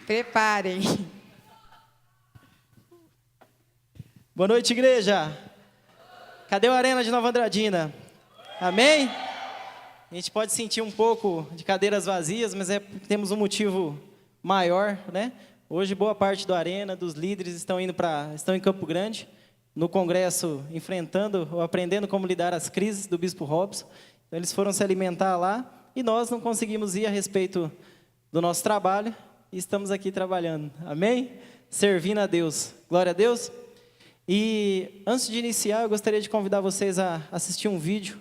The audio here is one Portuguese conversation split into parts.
Preparem. Boa noite, igreja. Cadê o Arena de Nova Andradina? Amém? A gente pode sentir um pouco de cadeiras vazias, mas temos um motivo maior, né? Hoje, boa parte do Arena, dos líderes, estão em Campo Grande, no congresso, enfrentando ou aprendendo como lidar as crises do Bispo Robson. Então, eles foram se alimentar lá e nós não conseguimos ir a respeito do nosso trabalho e estamos aqui trabalhando. Amém? Servindo a Deus. Glória a Deus. E antes de iniciar, eu gostaria de convidar vocês a assistir um vídeo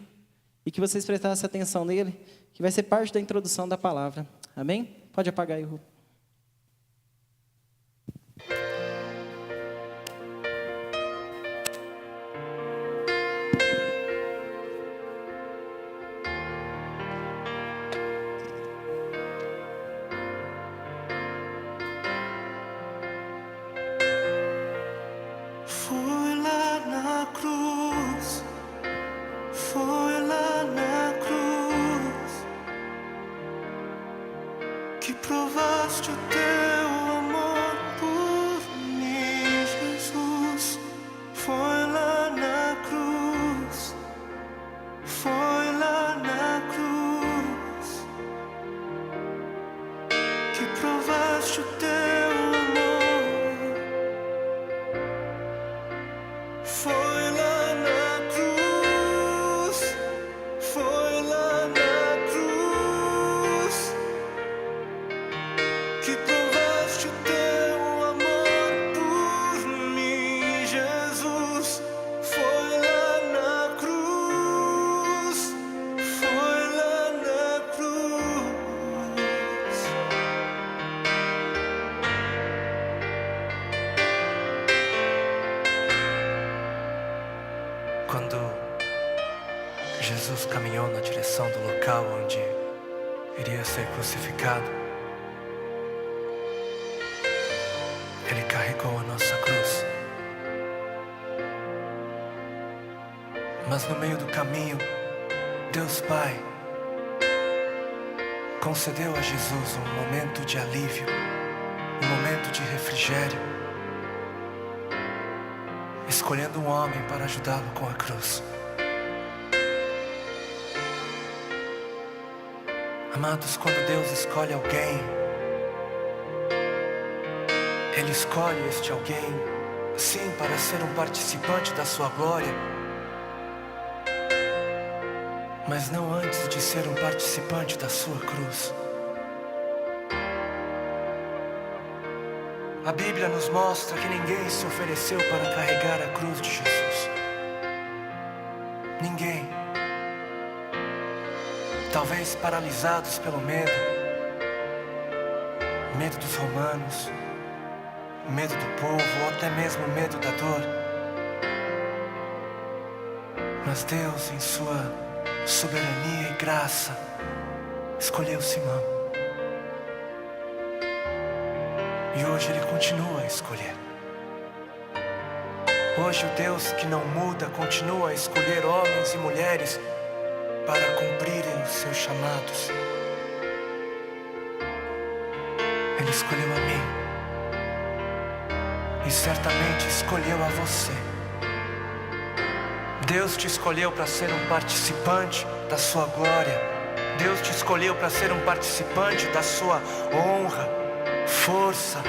e que vocês prestassem atenção nele, que vai ser parte da introdução da palavra. Amém? Pode apagar aí, Rô. Quando Jesus caminhou na direção do local onde iria ser crucificado, Ele carregou a nossa cruz. Mas no meio do caminho, Deus Pai concedeu a Jesus um momento de alívio, um momento de refrigério, escolhendo um homem para ajudá-lo com a cruz. Amados, quando Deus escolhe alguém, Ele escolhe este alguém, sim, para ser um participante da sua glória, mas não antes de ser um participante da sua cruz. A Bíblia nos mostra que ninguém se ofereceu para carregar a cruz de Jesus. Ninguém. Talvez paralisados pelo medo. Medo dos romanos, medo do povo, ou até mesmo medo da dor. Mas Deus, em sua soberania e graça, escolheu Simão. E hoje Ele continua a escolher. Hoje o Deus que não muda continua a escolher homens e mulheres para cumprirem os seus chamados. Ele escolheu a mim. E certamente escolheu a você. Deus te escolheu para ser um participante da sua glória. Deus te escolheu para ser um participante da sua honra, força,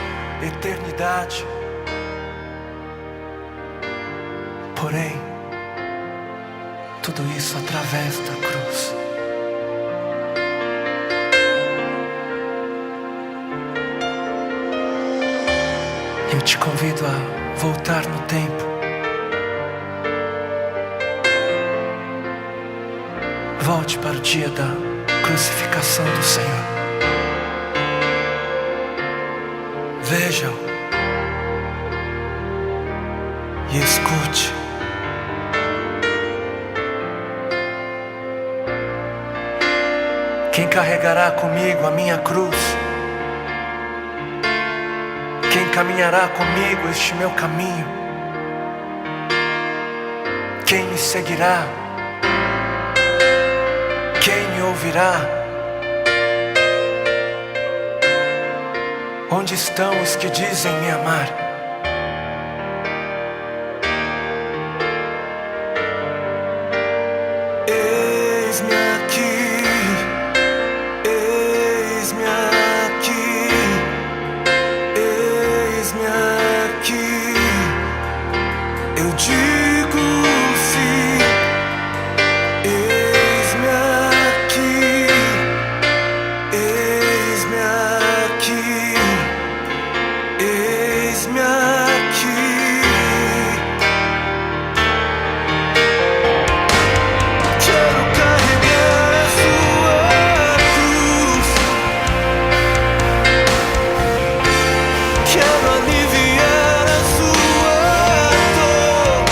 eternidade. Porém, tudo isso através da cruz. Eu te convido a voltar no tempo. Volte para o dia da crucificação do Senhor. Veja-o e escute. Quem carregará comigo a minha cruz? Quem caminhará comigo este meu caminho? Quem me seguirá? Quem me ouvirá? Onde estão os que dizem me amar? Eis-me aqui, eis-me aqui, eis-me aqui. Eu digo sim, eis-me aqui, eis-me aqui, eis-me aqui. Quero carregar a sua cruz, quero aliviar a sua dor,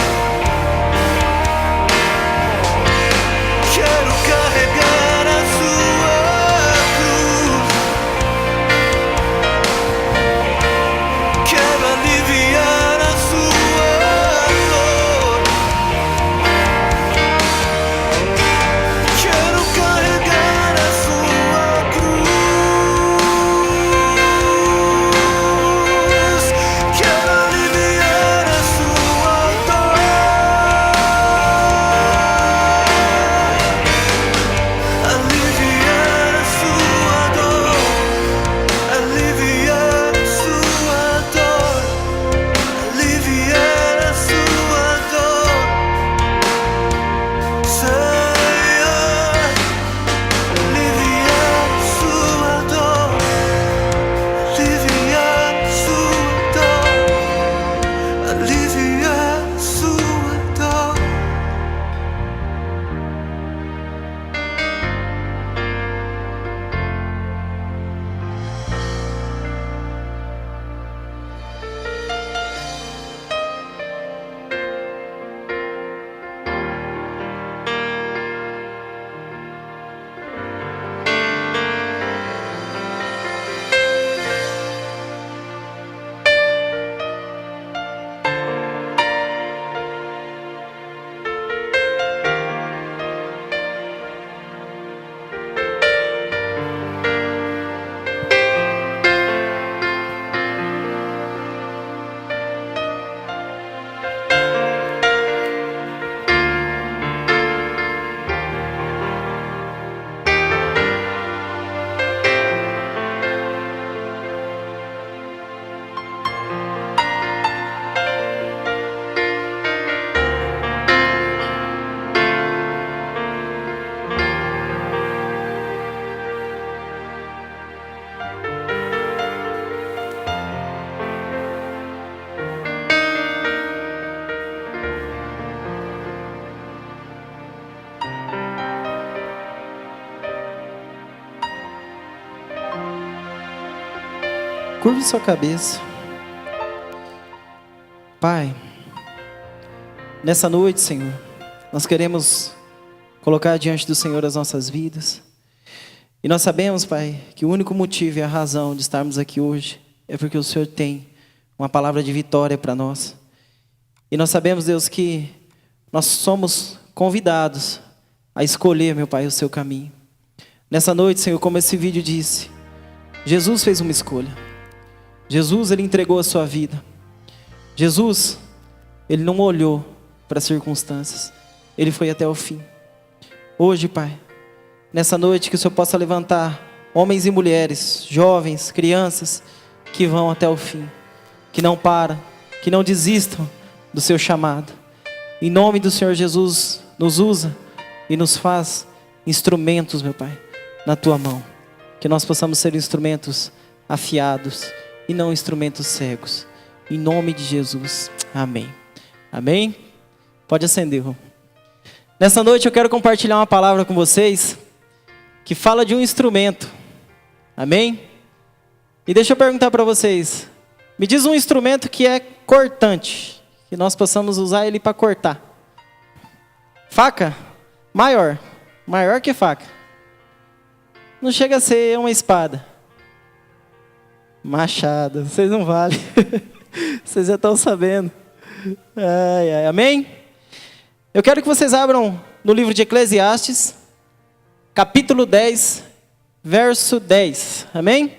quero carregar a sua cruz, quero aliviar a sua dor, quero carregar a sua cruz, quero aliviar a sua dor, aliviar a sua dor, aliviar a sua dor, aliviar a sua dor, Senhor, aliviar a sua dor, aliviar a sua dor, aliviar a sua dor. Curve sua cabeça. Pai, nessa noite, Senhor, nós queremos colocar diante do Senhor as nossas vidas. E nós sabemos, Pai, que o único motivo e a razão de estarmos aqui hoje é porque o Senhor tem uma palavra de vitória para nós. E nós sabemos, Deus, que nós somos convidados a escolher, meu Pai, o seu caminho. Nessa noite, Senhor, como esse vídeo disse, Jesus fez uma escolha. Jesus, Ele entregou a sua vida. Jesus, Ele não olhou para as circunstâncias. Ele foi até o fim. Hoje, Pai, nessa noite que o Senhor possa levantar homens e mulheres, jovens, crianças, que vão até o fim. Que não param, que não desistam do seu chamado. Em nome do Senhor Jesus, nos usa e nos faz instrumentos, meu Pai, na Tua mão. Que nós possamos ser instrumentos afiados e não instrumentos cegos. Em nome de Jesus. Amém. Amém? Pode acender. Nessa noite eu quero compartilhar uma palavra com vocês que fala de um instrumento. Amém? E deixa eu perguntar para vocês. Me diz um instrumento que é cortante, que nós possamos usar ele para cortar. Faca? Maior. Maior que faca. Não chega a ser uma espada. Machado. Vocês não valem. Vocês já estão sabendo. Ai, ai. Amém? Eu quero que vocês abram no livro de Eclesiastes, capítulo 10, verso 10. Amém?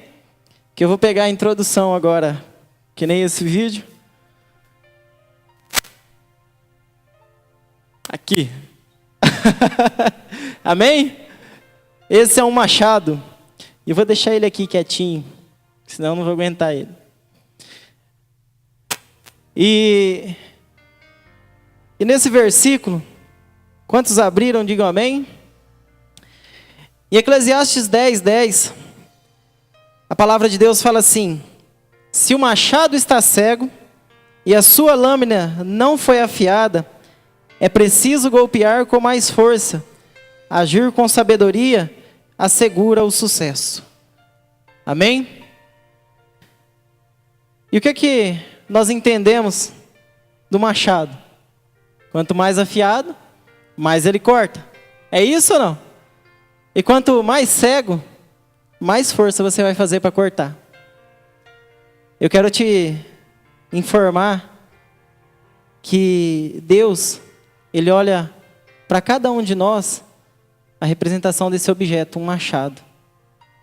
que eu vou pegar a introdução agora, que nem esse vídeo. Aqui. Amém? Esse é um machado. E eu vou deixar ele aqui quietinho, senão eu não vou aguentar ele. E nesse versículo, quantos abriram, digam amém? Em Eclesiastes 10:10, a palavra de Deus fala assim: se o machado está cego e a sua lâmina não foi afiada, é preciso golpear com mais força. Agir com sabedoria assegura o sucesso. Amém? E o que nós entendemos do machado? Quanto mais afiado, mais ele corta. É isso ou não? E quanto mais cego, mais força você vai fazer para cortar. Eu quero te informar que Deus, Ele olha para cada um de nós a representação desse objeto, um machado.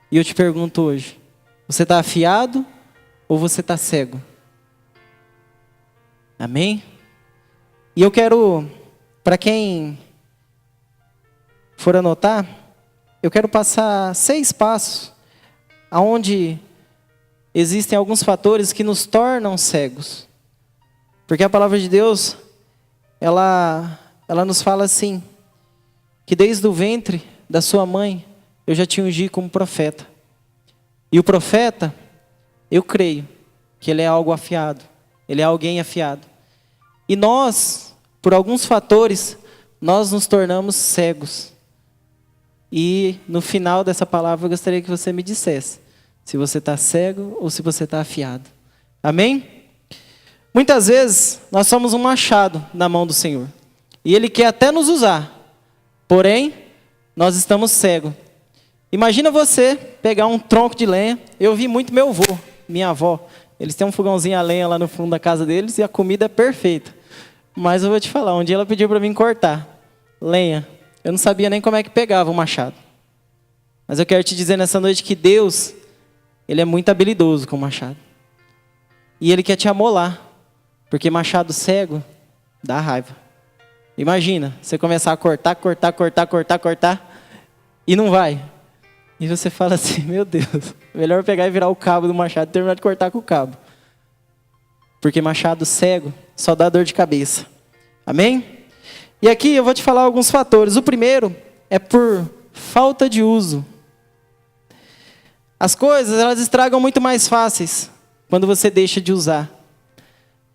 E eu te pergunto hoje, você está afiado ou você está cego? Amém? E eu quero, para quem for anotar, eu quero passar 6 passos, onde existem alguns fatores que nos tornam cegos. Porque a palavra de Deus, ela nos fala assim, que desde o ventre da sua mãe, eu já te ungi como profeta. E o profeta, eu creio, que ele é algo afiado, ele é alguém afiado. E nós, por alguns fatores, nós nos tornamos cegos. E no final dessa palavra, eu gostaria que você me dissesse se você está cego ou se você está afiado. Amém? Muitas vezes, nós somos um machado na mão do Senhor. E Ele quer até nos usar. Porém, nós estamos cegos. Imagina você pegar um tronco de lenha. Eu vi muito meu avô, minha avó. Eles têm um fogãozinho a lenha lá no fundo da casa deles e a comida é perfeita. Mas eu vou te falar, um dia ela pediu para mim cortar lenha. Eu não sabia nem como é que pegava o machado. Mas eu quero te dizer nessa noite que Deus, Ele é muito habilidoso com o machado. E Ele quer te amolar. Porque machado cego dá raiva. Imagina, você começar a cortar, e não vai. E você fala assim, meu Deus, melhor pegar e virar o cabo do machado e terminar de cortar com o cabo. Porque machado cego só dá dor de cabeça. Amém? E aqui eu vou te falar alguns fatores. O primeiro é por falta de uso. As coisas, elas estragam muito mais fáceis quando você deixa de usar.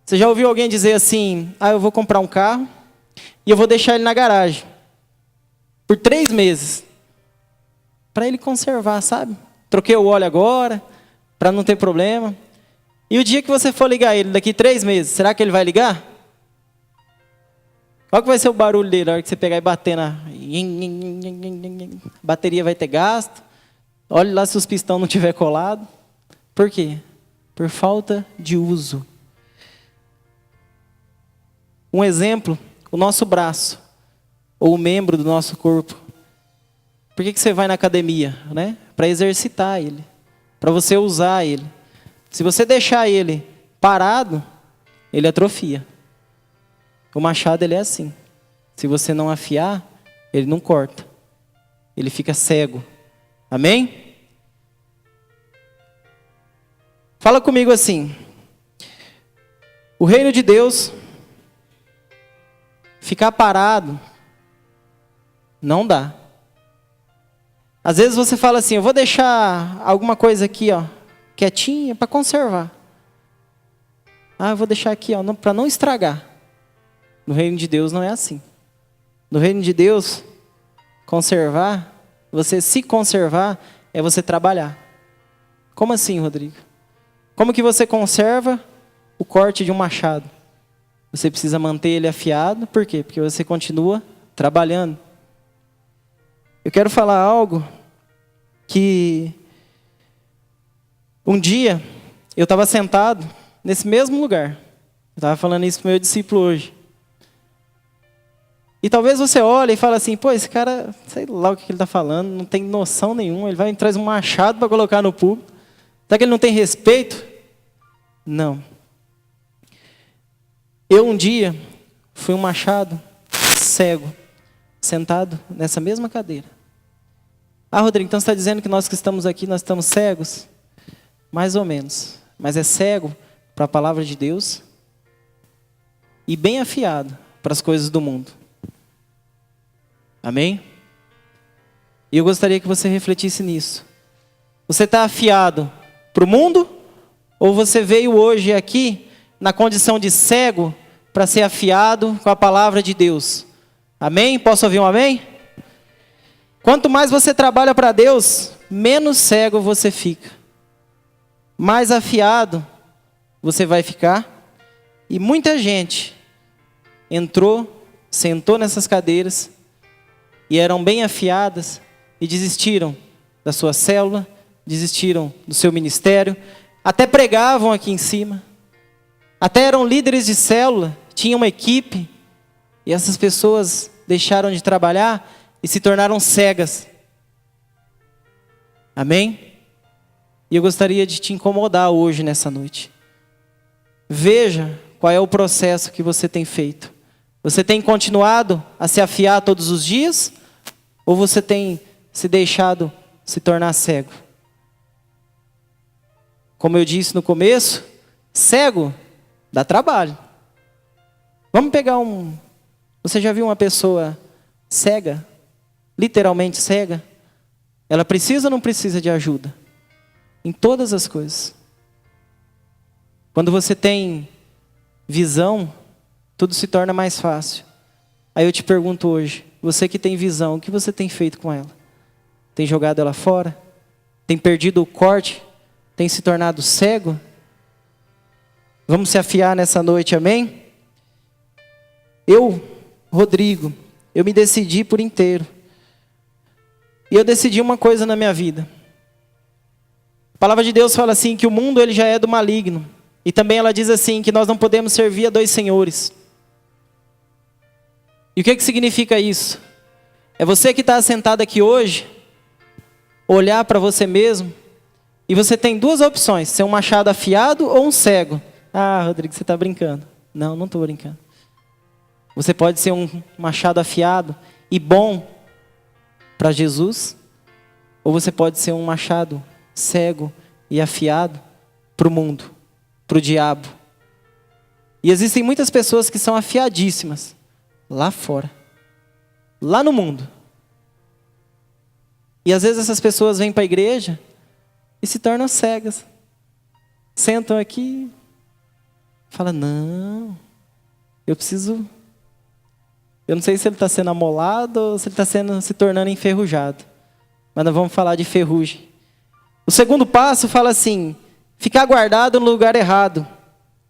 Você já ouviu alguém dizer assim, eu vou comprar um carro e eu vou deixar ele na garagem por 3 meses. Para ele conservar, sabe? Troquei o óleo agora, para não ter problema. E o dia que você for ligar ele, daqui 3 meses, será que ele vai ligar? Qual que vai ser o barulho dele na hora que você pegar e bater na... A bateria vai ter gasto. Olhe lá se os pistões não tiver colado. Por quê? Por falta de uso. Um exemplo, o nosso braço, ou o membro do nosso corpo. Por que você vai na academia? Né? Para exercitar ele, para você usar ele. Se você deixar ele parado, ele atrofia. O machado ele é assim. Se você não afiar, ele não corta. Ele fica cego. Amém? Fala comigo assim. O reino de Deus, ficar parado, não dá. Às vezes você fala assim, eu vou deixar alguma coisa aqui, quietinha para conservar. Eu vou deixar aqui, para não estragar. No reino de Deus não é assim. No reino de Deus, conservar, você se conservar, é você trabalhar. Como assim, Rodrigo? Como que você conserva o corte de um machado? Você precisa manter ele afiado, por quê? Porque você continua trabalhando. Eu quero falar algo que um dia eu estava sentado nesse mesmo lugar. Eu estava falando isso para o meu discípulo hoje. E talvez você olhe e fale assim, esse cara, sei lá o que ele está falando, não tem noção nenhuma, ele vai e traz um machado para colocar no púlpito. Será que ele não tem respeito? Não. Eu um dia fui um machado cego, sentado nessa mesma cadeira. Ah, Rodrigo, então você está dizendo que nós que estamos aqui, nós estamos cegos? Mais ou menos. Mas é cego para a palavra de Deus e bem afiado para as coisas do mundo. Amém? E eu gostaria que você refletisse nisso. Você está afiado para o mundo? Ou você veio hoje aqui na condição de cego para ser afiado com a palavra de Deus? Amém? Posso ouvir um amém? Quanto mais você trabalha para Deus, menos cego você fica. Mais afiado você vai ficar. E muita gente entrou, sentou nessas cadeiras e eram bem afiadas e desistiram da sua célula, desistiram do seu ministério, até pregavam aqui em cima, até eram líderes de célula, tinham uma equipe, e essas pessoas deixaram de trabalhar e se tornaram cegas. Amém? E eu gostaria de te incomodar hoje nessa noite. Veja qual é o processo que você tem feito. Você tem continuado a se afiar todos os dias? Ou você tem se deixado se tornar cego? Como eu disse no começo, cego dá trabalho. Vamos pegar Você já viu uma pessoa cega? Literalmente cega? Ela precisa ou não precisa de ajuda? Em todas as coisas. Quando você tem visão, tudo se torna mais fácil. Aí eu te pergunto hoje, você que tem visão, o que você tem feito com ela? Tem jogado ela fora? Tem perdido o corte? Tem se tornado cego? Vamos se afiar nessa noite, amém? Eu, Rodrigo, eu me decidi por inteiro. E eu decidi uma coisa na minha vida. A palavra de Deus fala assim, que o mundo ele já é do maligno. E também ela diz assim, que nós não podemos servir a dois senhores. E o que significa isso? É você que está sentado aqui hoje, olhar para você mesmo, e você tem duas opções, ser um machado afiado ou um cego. Ah, Rodrigo, você está brincando. Não, não estou brincando. Você pode ser um machado afiado e bom para Jesus, ou você pode ser um machado cego e afiado para o mundo, para o diabo. E existem muitas pessoas que são afiadíssimas lá fora, lá no mundo. E às vezes essas pessoas vêm para a igreja e se tornam cegas. Sentam aqui e falam, não, eu preciso... Eu não sei se ele está sendo amolado ou se ele está se tornando enferrujado. Mas nós vamos falar de ferrugem. O segundo passo fala assim, ficar guardado no lugar errado.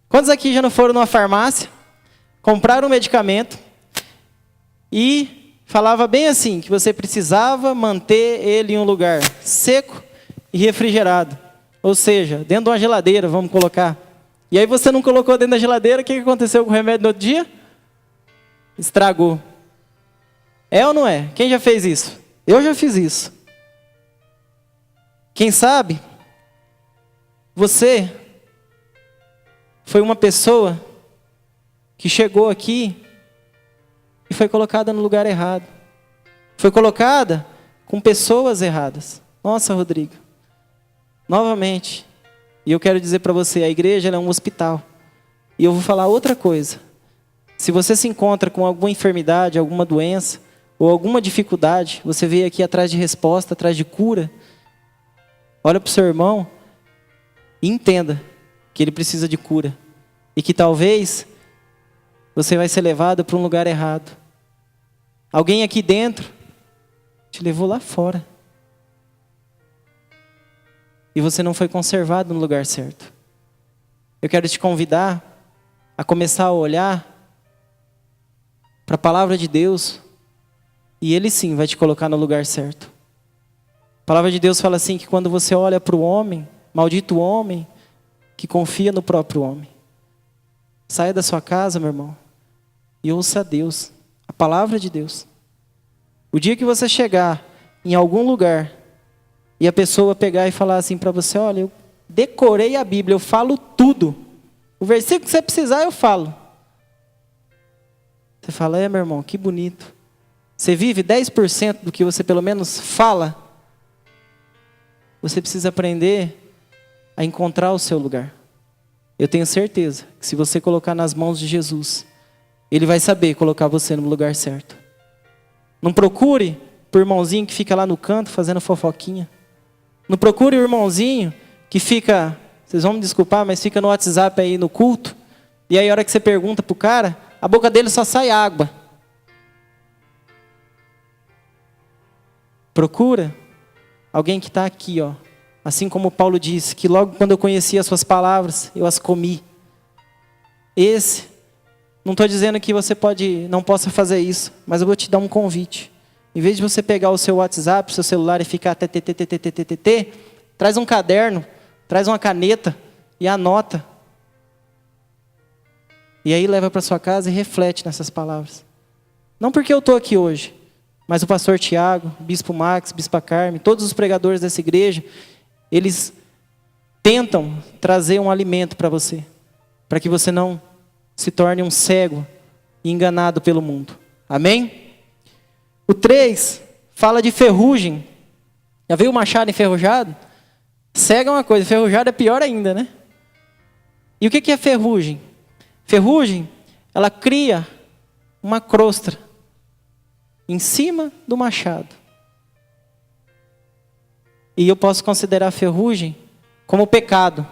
Quantos aqui já não foram numa farmácia, compraram um medicamento e falava bem assim, que você precisava manter ele em um lugar seco e refrigerado. Ou seja, dentro de uma geladeira, vamos colocar. E aí você não colocou dentro da geladeira, o que aconteceu com o remédio no outro dia? Estragou. É ou não é? Quem já fez isso? Eu já fiz isso. Quem sabe, você foi uma pessoa que chegou aqui e foi colocada no lugar errado. Foi colocada com pessoas erradas. Nossa, Rodrigo. Novamente. E eu quero dizer para você, a igreja ela é um hospital. E eu vou falar outra coisa. Se você se encontra com alguma enfermidade, alguma doença, ou alguma dificuldade, você veio aqui atrás de resposta, atrás de cura, olha para o seu irmão e entenda que ele precisa de cura. E que talvez você vai ser levado para um lugar errado. Alguém aqui dentro te levou lá fora. E você não foi conservado no lugar certo. Eu quero te convidar a começar a olhar para a palavra de Deus, e Ele sim vai te colocar no lugar certo. A palavra de Deus fala assim, que quando você olha para o homem, maldito o homem que confia no próprio homem. Saia da sua casa, meu irmão, e ouça a Deus, a palavra de Deus. O dia que você chegar em algum lugar, e a pessoa pegar e falar assim para você, olha, eu decorei a Bíblia, eu falo tudo. O versículo que você precisar, eu falo. Você fala, meu irmão, que bonito. Você vive 10% do que você pelo menos fala. Você precisa aprender a encontrar o seu lugar. Eu tenho certeza que se você colocar nas mãos de Jesus, Ele vai saber colocar você no lugar certo. Não procure por irmãozinho que fica lá no canto fazendo fofoquinha. Não procure o irmãozinho que fica, vocês vão me desculpar, mas fica no WhatsApp aí no culto. E aí a hora que você pergunta pro cara, a boca dele só sai água. Procura alguém que está aqui, ó. Assim como Paulo disse, que logo quando eu conheci as suas palavras, eu as comi. Não estou dizendo que você não possa fazer isso, mas eu vou te dar um convite. Em vez de você pegar o seu WhatsApp, o seu celular e ficar traz um caderno, traz uma caneta e anota. E aí leva para sua casa e reflete nessas palavras. Não porque eu estou aqui hoje, mas o pastor Tiago, o bispo Max, bispa Carmen, todos os pregadores dessa igreja, eles tentam trazer um alimento para você, para que você não se torne um cego e enganado pelo mundo. Amém? O 3 fala de ferrugem. Já viu o machado enferrujado? Cego é uma coisa, enferrujado é pior ainda, né? E o que é ferrugem? Ferrugem, ela cria uma crosta em cima do machado. E eu posso considerar a ferrugem como pecado.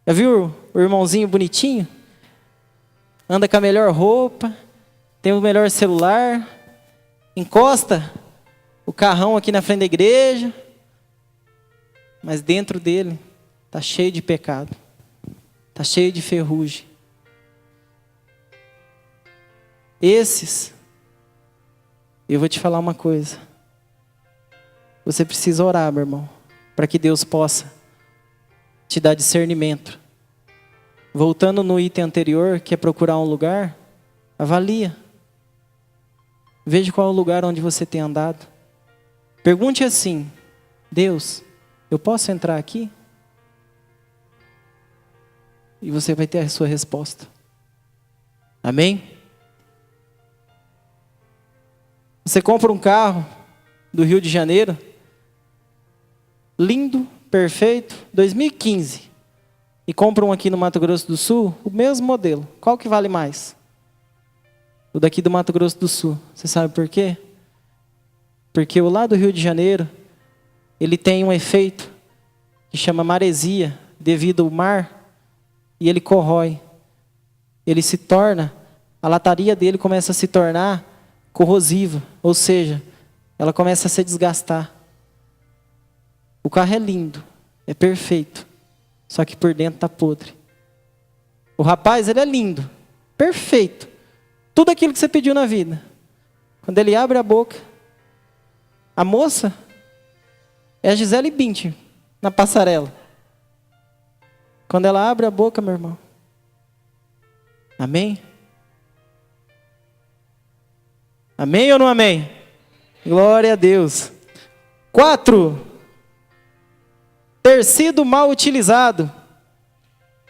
Já viu o irmãozinho bonitinho? Anda com a melhor roupa, tem o melhor celular, encosta o carrão aqui na frente da igreja, mas dentro dele está cheio de pecado, está cheio de ferrugem. Esses, eu vou te falar uma coisa. Você precisa orar, meu irmão, para que Deus possa te dar discernimento. Voltando no item anterior, que é procurar um lugar, avalia. Veja qual é o lugar onde você tem andado. Pergunte assim, Deus, eu posso entrar aqui? E você vai ter a sua resposta. Amém? Você compra um carro do Rio de Janeiro, lindo, perfeito, 2015, e compra um aqui no Mato Grosso do Sul, o mesmo modelo. Qual que vale mais? O daqui do Mato Grosso do Sul. Você sabe por quê? Porque o lá do Rio de Janeiro, ele tem um efeito que chama maresia, devido ao mar, e ele corrói. Ele se torna, a lataria dele começa a se tornar corrosiva, ou seja, ela começa a se desgastar. O carro é lindo, é perfeito, só que por dentro está podre. O rapaz, ele é lindo, perfeito, tudo aquilo que você pediu na vida. Quando ele abre a boca, a moça é a Gisele Bündchen na passarela. Quando ela abre a boca, meu irmão, amém? Amém ou não amém? Glória a Deus. 4. Ter sido mal utilizado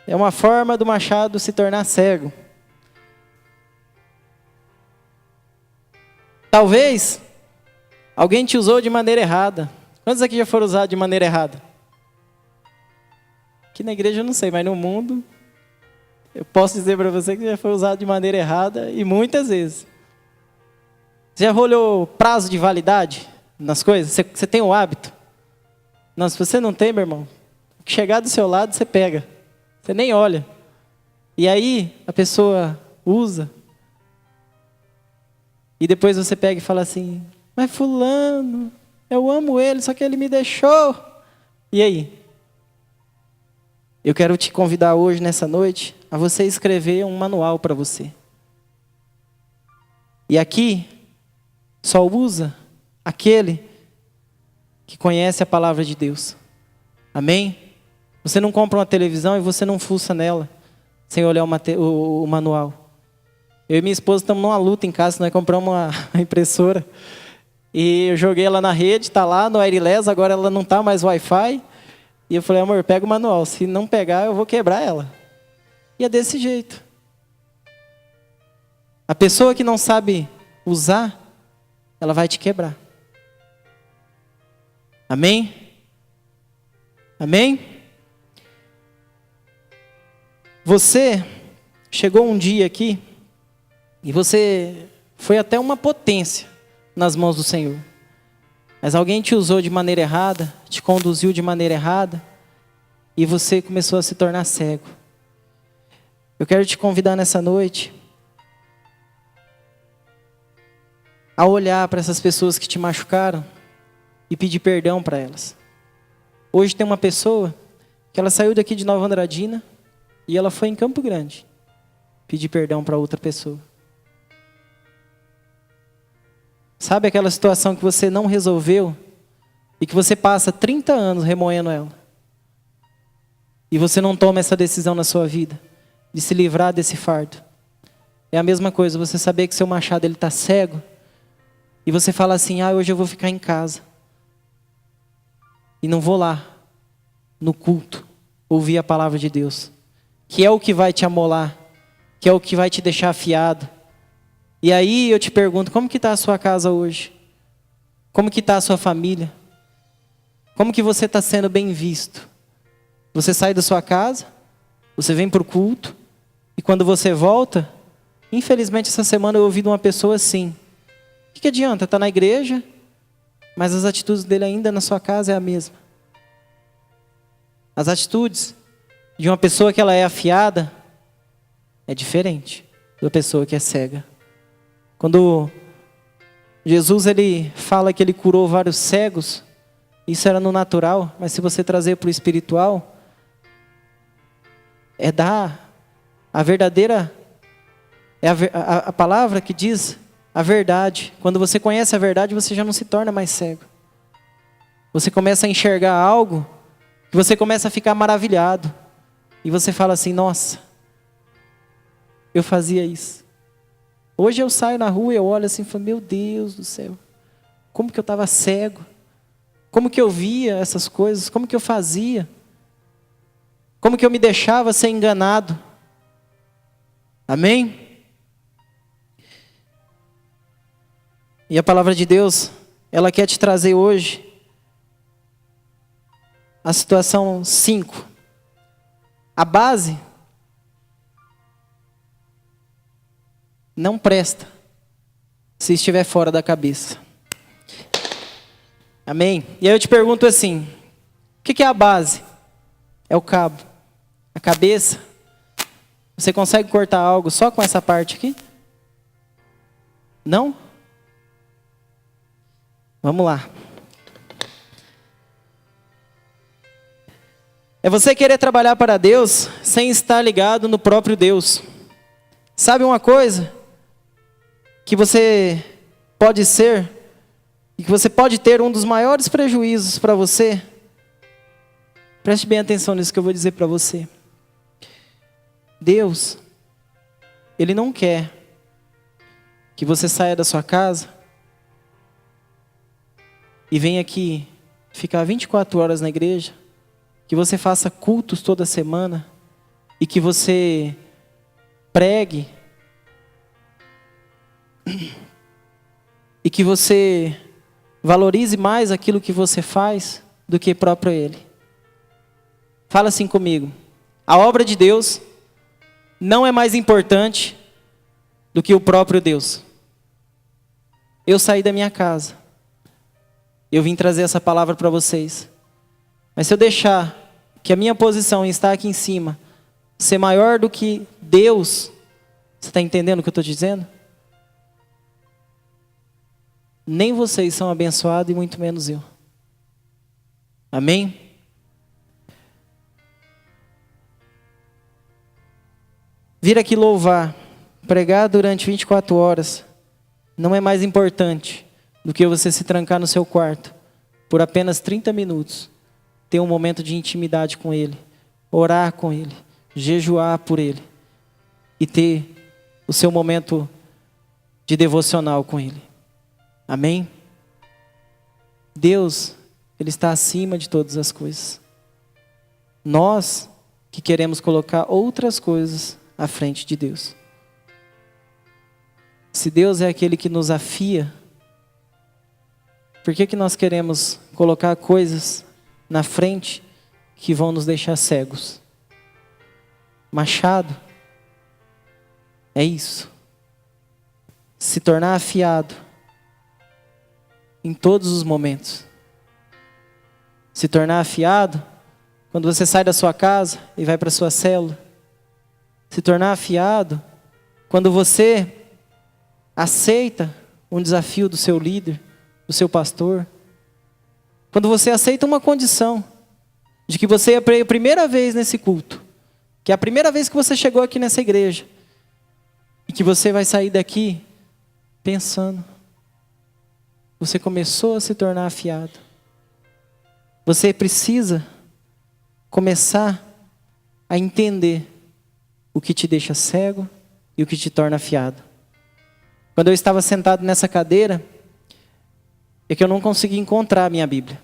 é uma forma do machado se tornar cego. Talvez alguém te usou de maneira errada. Quantos aqui já foram usados de maneira errada? Aqui na igreja eu não sei, mas no mundo eu posso dizer para você que já foi usado de maneira errada e muitas vezes. Você já olhou prazo de validade nas coisas? Você tem o hábito? Não, se você não tem, meu irmão, o que chegar do seu lado você pega. Você nem olha. E aí a pessoa usa. E depois você pega e fala assim, mas fulano, eu amo ele, só que ele me deixou. E aí? Eu quero te convidar hoje, nessa noite, a você escrever um manual para você. E aqui, só usa aquele que conhece a palavra de Deus. Amém? Você não compra uma televisão e você não fuça nela sem olhar o manual. Eu e minha esposa estamos numa luta em casa, nós compramos uma impressora e eu joguei ela na rede, está lá no Wireless, agora ela não está mais Wi-Fi E eu falei, amor, pega o manual. Se não pegar, eu vou quebrar ela. E é desse jeito. A pessoa que não sabe usar, ela vai te quebrar. Amém? Amém? Você chegou um dia aqui e você foi até uma potência nas mãos do Senhor. Mas alguém te usou de maneira errada, te conduziu de maneira errada e você começou a se tornar cego. Eu quero te convidar nessa noite a olhar para essas pessoas que te machucaram e pedir perdão para elas. Hoje tem uma pessoa que ela saiu daqui de Nova Andradina e ela foi em Campo Grande pedir perdão para outra pessoa. Sabe aquela situação que você não resolveu e que você passa 30 anos remoendo ela? E você não toma essa decisão na sua vida de se livrar desse fardo. É a mesma coisa, você saber que seu machado ele está cego e você fala assim, hoje eu vou ficar em casa. E não vou lá, no culto, ouvir a palavra de Deus. Que é o que vai te amolar, que é o que vai te deixar afiado. E aí eu te pergunto, como que está a sua casa hoje? Como que está a sua família? Como que você está sendo bem visto? Você sai da sua casa, você vem para o culto, e quando você volta, infelizmente essa semana eu ouvi de uma pessoa assim, o que adianta? Está na igreja, mas as atitudes dele ainda na sua casa é a mesma. As atitudes de uma pessoa que ela é afiada é diferente da pessoa que é cega. Quando Jesus ele fala que ele curou vários cegos, isso era no natural, mas se você trazer para o espiritual, é dar a verdadeira, é a palavra que diz a verdade. Quando você conhece a verdade, você já não se torna mais cego. Você começa a enxergar algo, que você começa a ficar maravilhado. E você fala assim, nossa, eu fazia isso. Hoje eu saio na rua e eu olho assim e falo, meu Deus do céu, como que eu estava cego? Como que eu via essas coisas? Como que eu fazia? Como que eu me deixava ser enganado? Amém? E a palavra de Deus, ela quer te trazer hoje a situação 5. A base não presta se estiver fora da cabeça. Amém? E aí eu te pergunto assim, o que é a base? É o cabo. A cabeça, você consegue cortar algo só com essa parte aqui? Não? Vamos lá. É você querer trabalhar para Deus sem estar ligado no próprio Deus. Sabe uma coisa? Que você pode ser, e que você pode ter um dos maiores prejuízos para você. Preste bem atenção nisso que eu vou dizer para você. Deus, Ele não quer que você saia da sua casa e venha aqui ficar 24 horas na igreja, que você faça cultos toda semana e que você pregue e que você valorize mais aquilo que você faz do que próprio Ele. Fala assim comigo. A obra de Deus não é mais importante do que o próprio Deus. Eu saí da minha casa. Eu vim trazer essa palavra para vocês. Mas se eu deixar que a minha posição em estar aqui em cima ser maior do que Deus, você está entendendo o que eu estou dizendo? Nem vocês são abençoados e muito menos eu. Amém? Vir aqui louvar, pregar durante 24 horas, não é mais importante do que você se trancar no seu quarto por apenas 30 minutos, ter um momento de intimidade com Ele, orar com Ele, jejuar por Ele e ter o seu momento de devocional com Ele. Amém? Deus, Ele está acima de todas as coisas. Nós que queremos colocar outras coisas à frente de Deus. Se Deus é aquele que nos afia, por que nós queremos colocar coisas na frente que vão nos deixar cegos? Machado é isso. Se tornar afiado em todos os momentos. Se tornar afiado quando você sai da sua casa e vai para a sua célula. Se tornar afiado quando você aceita um desafio do seu líder, do seu pastor. Quando você aceita uma condição de que você é a primeira vez nesse culto, que é a primeira vez que você chegou aqui nessa igreja, e que você vai sair daqui pensando, você começou a se tornar afiado. Você precisa começar a entender o que te deixa cego e o que te torna afiado. Quando eu estava sentado nessa cadeira, é que eu não consegui encontrar a minha Bíblia.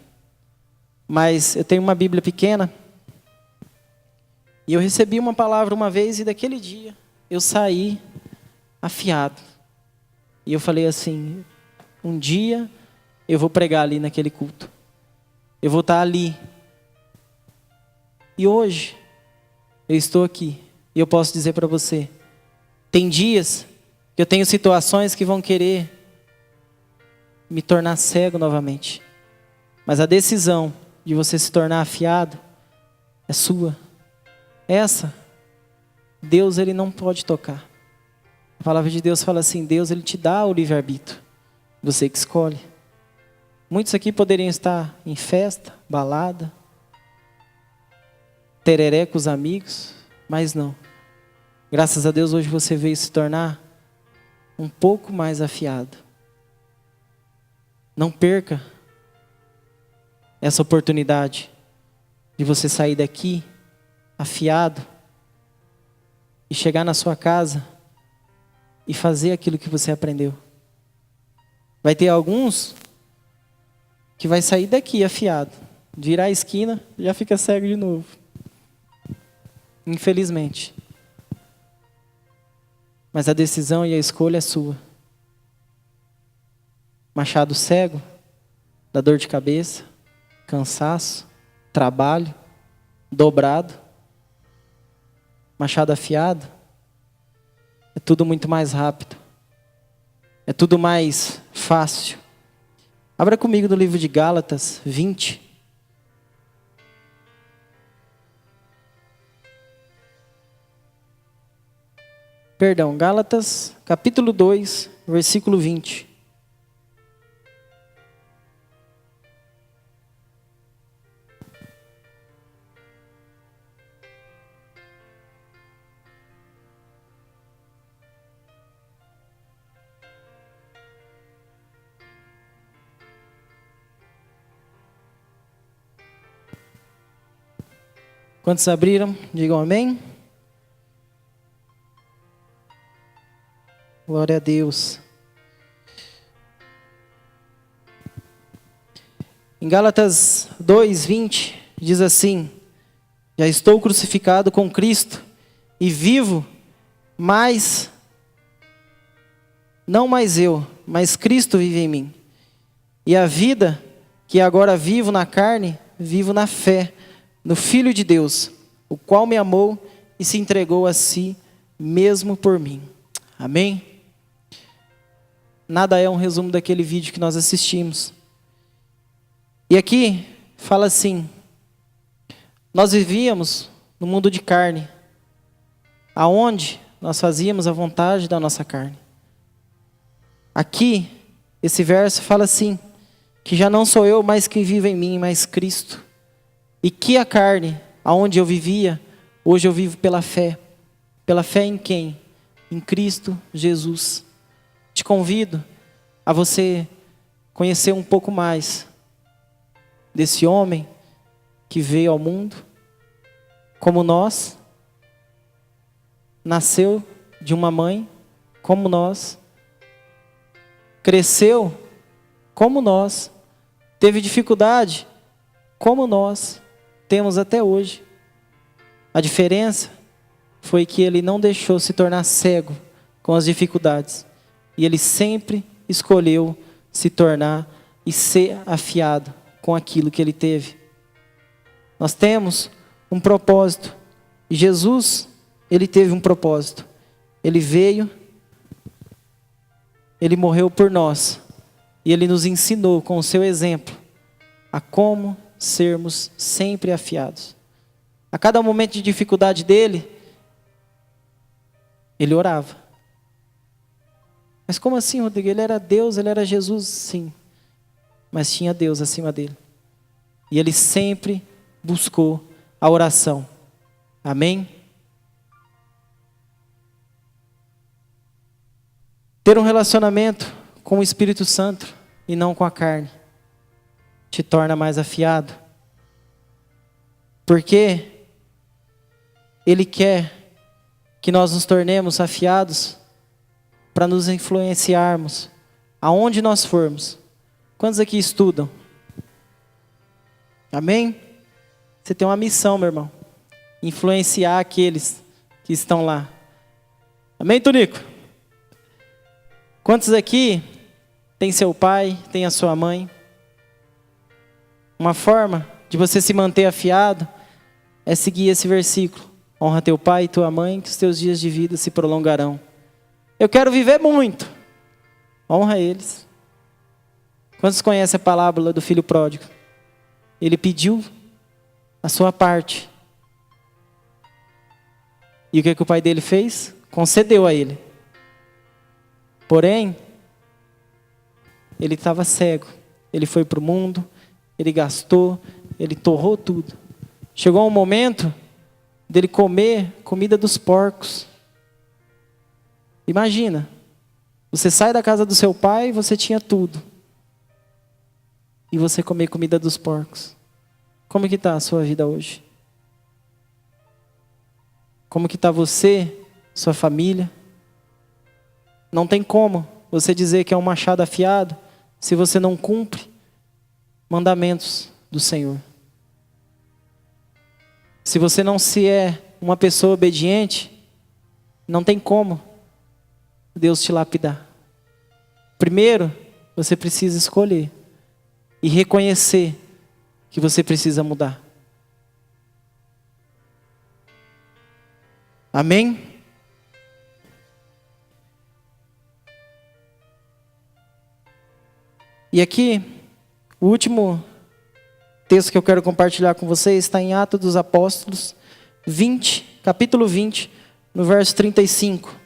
Mas eu tenho uma Bíblia pequena. E eu recebi uma palavra uma vez e daquele dia eu saí afiado. E eu falei assim, um dia eu vou pregar ali naquele culto. Eu vou estar ali. E hoje eu estou aqui. E eu posso dizer para você, tem dias que eu tenho situações que vão querer me tornar cego novamente. Mas a decisão de você se tornar afiado é sua. Essa, Deus ele não pode tocar. A palavra de Deus fala assim, Deus ele te dá o livre-arbítrio. Você que escolhe. Muitos aqui poderiam estar em festa, balada, tereré com os amigos, mas não. Graças a Deus hoje você veio se tornar um pouco mais afiado. Não perca essa oportunidade de você sair daqui afiado e chegar na sua casa e fazer aquilo que você aprendeu. Vai ter alguns que vai sair daqui afiado, virar a esquina, já fica cego de novo. Infelizmente. Mas a decisão e a escolha é sua. Machado cego, dá dor de cabeça, cansaço, trabalho, dobrado. Machado afiado, é tudo muito mais rápido. É tudo mais fácil. Abra comigo no livro de Gálatas 20. Perdão, Gálatas capítulo 2, versículo 20. Quantos abriram? Digam amém. Glória a Deus. Em Gálatas 2:20 diz assim: já estou crucificado com Cristo e vivo, mas não mais eu, mas Cristo vive em mim. E a vida que agora vivo na carne, vivo na fé no Filho de Deus, o qual me amou e se entregou a si mesmo por mim. Amém? Nada é um resumo daquele vídeo que nós assistimos. E aqui fala assim: nós vivíamos no mundo de carne, aonde nós fazíamos a vontade da nossa carne. Aqui, esse verso fala assim, que já não sou eu mais quem vive em mim, mas Cristo. E que a carne, aonde eu vivia, hoje eu vivo pela fé. Pela fé em quem? Em Cristo Jesus. Te convido a você conhecer um pouco mais desse homem que veio ao mundo, como nós, nasceu de uma mãe, como nós, cresceu como nós, teve dificuldade, como nós temos até hoje, A diferença foi que ele não deixou se tornar cego com as dificuldades. E ele sempre escolheu se tornar e ser afiado com aquilo que ele teve. Nós temos um propósito. E Jesus, ele teve um propósito. Ele veio, ele morreu por nós. E ele nos ensinou com o seu exemplo a como sermos sempre afiados. A cada momento de dificuldade dele, ele orava. Mas como assim, Rodrigo? Ele era Deus, ele era Jesus, sim. Mas tinha Deus acima dele. E ele sempre buscou a oração. Amém? Ter um relacionamento com o Espírito Santo e não com a carne te torna mais afiado. Porque Ele quer que nós nos tornemos afiados para nos influenciarmos aonde nós formos. Quantos aqui estudam? Amém? Você tem uma missão, meu irmão. Influenciar aqueles que estão lá. Amém, Tonico? Quantos aqui tem seu pai, tem a sua mãe? Uma forma de você se manter afiado é seguir esse versículo. Honra teu pai e tua mãe, que os teus dias de vida se prolongarão. Eu quero viver muito. Honra eles. Quantos conhecem a parábola do filho pródigo? Ele pediu a sua parte. E o que o pai dele fez? Concedeu a ele. Porém, ele estava cego. Ele foi para o mundo, ele gastou, ele torrou tudo. Chegou um momento dele comer comida dos porcos. Imagina, você sai da casa do seu pai, você tinha tudo. E você comer comida dos porcos. Como que está a sua vida hoje? Como que está você, sua família? Não tem como você dizer que é um machado afiado se você não cumpre mandamentos do Senhor. Se você não se é uma pessoa obediente, não tem como Deus te lapidar. Primeiro, você precisa escolher e reconhecer que você precisa mudar. Amém? E aqui, o último texto que eu quero compartilhar com vocês está em Atos dos Apóstolos 20, capítulo 20, no verso 35.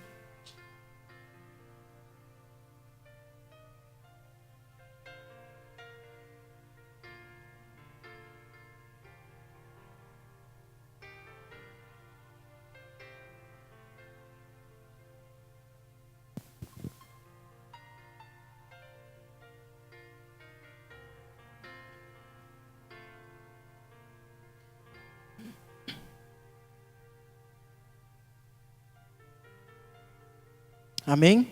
Amém?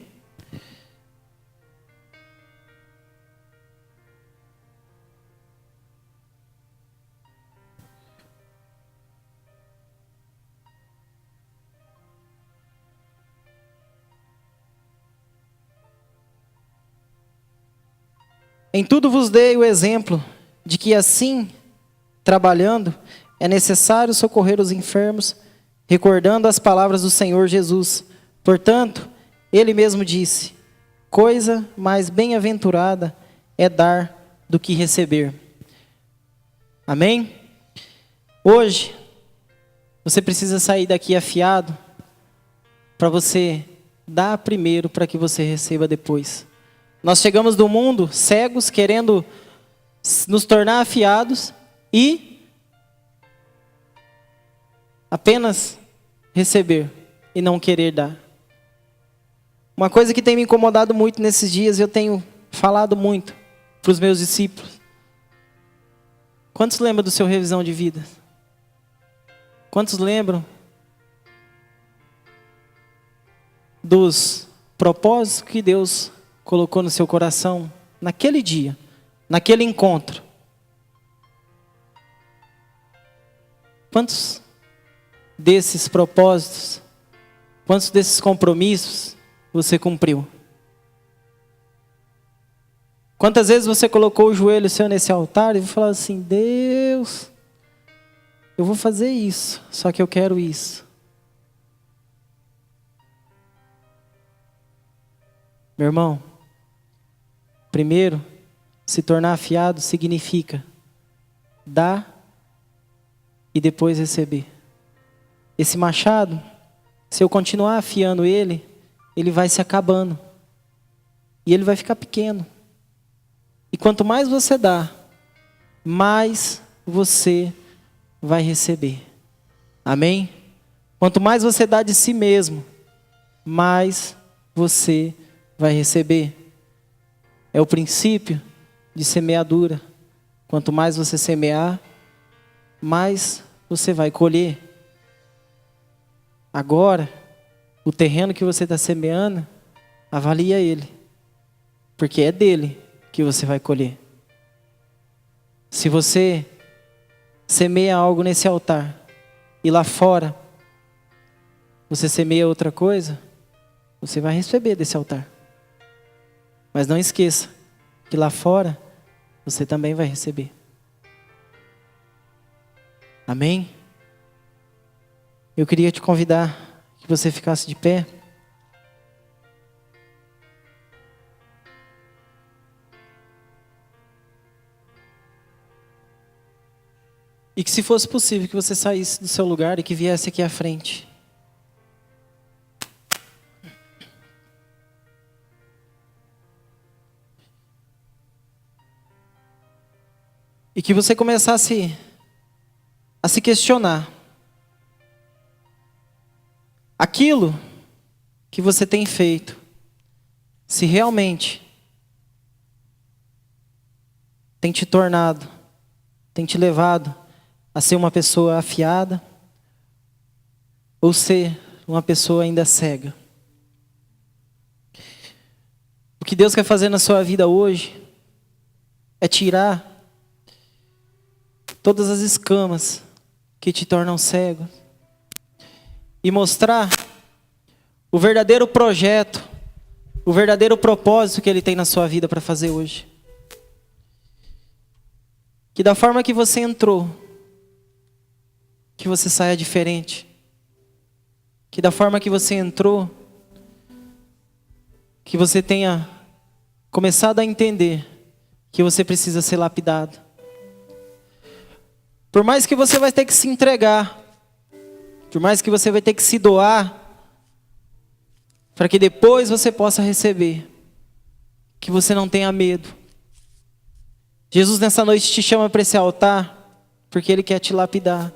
Em tudo vos dei o exemplo de que assim, trabalhando, é necessário socorrer os enfermos, recordando as palavras do Senhor Jesus. Portanto, Ele mesmo disse: coisa mais bem-aventurada é dar do que receber. Amém? Hoje, você precisa sair daqui afiado para você dar primeiro para que você receba depois. Nós chegamos do mundo cegos, querendo nos tornar afiados e apenas receber e não querer dar. Uma coisa que tem me incomodado muito nesses dias, eu tenho falado muito para os meus discípulos. Quantos lembram do seu revisão de vida? Quantos lembram dos propósitos que Deus colocou no seu coração naquele dia, naquele encontro? Quantos desses propósitos, quantos desses compromissos você cumpriu? Quantas vezes você colocou o joelho seu nesse altar e falou assim: Deus, eu vou fazer isso, só que eu quero isso. Meu irmão, primeiro, se tornar afiado significa dar e depois receber. Esse machado, se eu continuar afiando ele, ele vai se acabando. E ele vai ficar pequeno. E quanto mais você dá, mais você vai receber. Amém? Quanto mais você dá de si mesmo, mais você vai receber. É o princípio de semeadura. Quanto mais você semear, mais você vai colher. Agora, o terreno que você está semeando, avalia ele. Porque é dele que você vai colher. Se você semeia algo nesse altar e lá fora você semeia outra coisa, você vai receber desse altar. Mas não esqueça que lá fora você também vai receber. Amém? Eu queria te convidar que você ficasse de pé. E que, se fosse possível, que você saísse do seu lugar e que viesse aqui à frente. E que você começasse a se questionar. Aquilo que você tem feito, se realmente tem te tornado, tem te levado a ser uma pessoa afiada, ou ser uma pessoa ainda cega. O que Deus quer fazer na sua vida hoje é tirar todas as escamas que te tornam cego e mostrar o verdadeiro projeto, o verdadeiro propósito que Ele tem na sua vida para fazer hoje. Que da forma que você entrou, que você saia diferente. Que da forma que você entrou, que você tenha começado a entender que você precisa ser lapidado. Por mais que você vai ter que se entregar, por mais que você vai ter que se doar, para que depois você possa receber, que você não tenha medo. Jesus nessa noite te chama para esse altar, porque Ele quer te lapidar.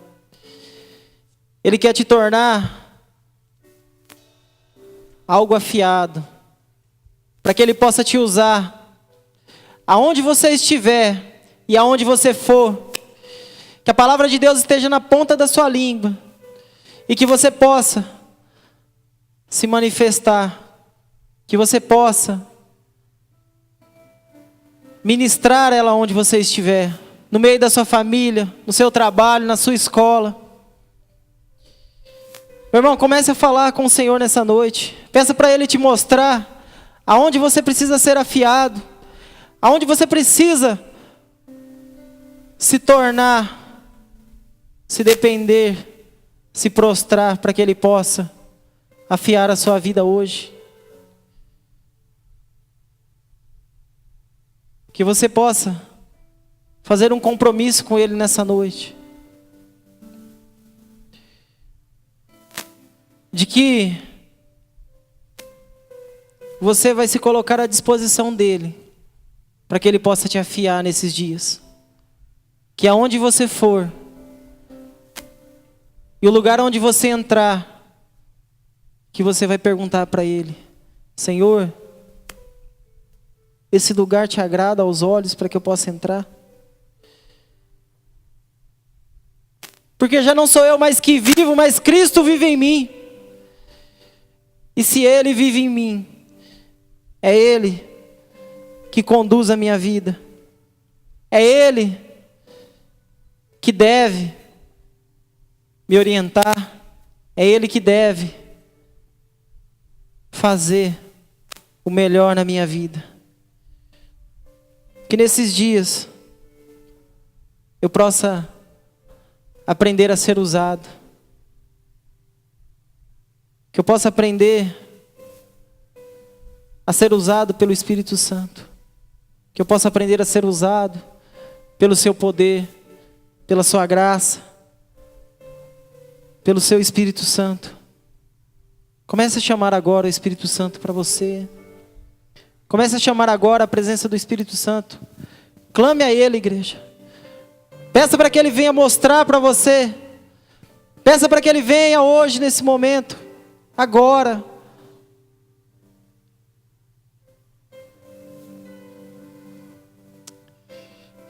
Ele quer te tornar algo afiado, para que Ele possa te usar, aonde você estiver e aonde você for, que a palavra de Deus esteja na ponta da sua língua, e que você possa se manifestar, que você possa ministrar ela onde você estiver, no meio da sua família, no seu trabalho, na sua escola. Meu irmão, comece a falar com o Senhor nessa noite. Peça para Ele te mostrar aonde você precisa ser afiado, aonde você precisa se tornar, se depender, se prostrar para que Ele possa afiar a sua vida hoje. Que você possa fazer um compromisso com Ele nessa noite. De que você vai se colocar à disposição dEle, para que Ele possa te afiar nesses dias. Que aonde você for, e o lugar onde você entrar, que você vai perguntar para Ele: Senhor, esse lugar te agrada aos olhos para que eu possa entrar? Porque já não sou eu mais que vivo, mas Cristo vive em mim. E se Ele vive em mim, é Ele que conduz a minha vida. É Ele que deve me orientar, É Ele que deve fazer o melhor na minha vida. Que nesses dias eu possa aprender a ser usado. Que eu possa aprender a ser usado pelo Espírito Santo. Que eu possa aprender a ser usado pelo seu poder, pela sua graça, pelo seu Espírito Santo. Comece a chamar agora o Espírito Santo para você. Comece a chamar agora a presença do Espírito Santo. Clame a Ele, igreja. Peça para que Ele venha mostrar para você. Peça para que Ele venha hoje, nesse momento, agora.